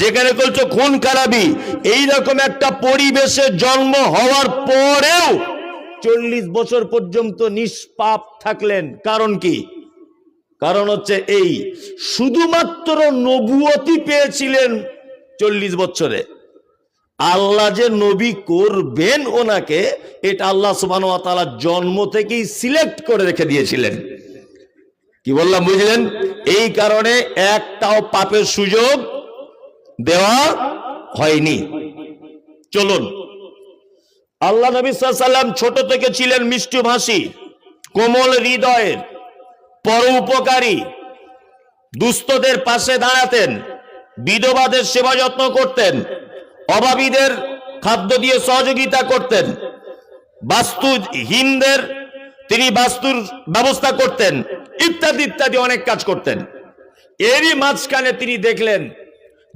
যেখানে চলছে খুন খারাপি, এইরকম একটা পরিবেশে জন্ম হওয়ার পরেও 40 বছর পর্যন্ত নিষ্পাপ থাকলেন। কারণ কি? কারণ হচ্ছে এই, শুধুমাত্র নবুয়তি পেয়েছিলেন 40 বছরে। আল্লাহ যে নবী করবেন ওনাকে, এটা আল্লাহ সুবহানাহু ওয়া তাআলা জন্ম থেকেই সিলেক্ট করে রেখে দিয়েছিলেন। কি বললাম বুঝলেন? এই কারণে একটাও পাপের সুযোগ দেওয়া হয়নি। চলুন, আল্লাহ নবী সাল্লাল্লাহু আলাইহি ওয়াসাল্লাম ছোট থেকে ছিলেন মিষ্টভাষী, কোমল হৃদয়ের, পরোপকারী, দুস্থদের পাশে দাঁড়াতেন, বিধবাদের সেবা যত্ন করতেন, অভাবীদের খাদ্য দিয়ে সহযোগিতা করতেন, বাস্তুহীনদের তিনি বাস্তুর ব্যবস্থা করতেন, ইত্যাদি ইত্যাদি অনেক কাজ করতেন। এরই মাঝখানে তিনি দেখলেন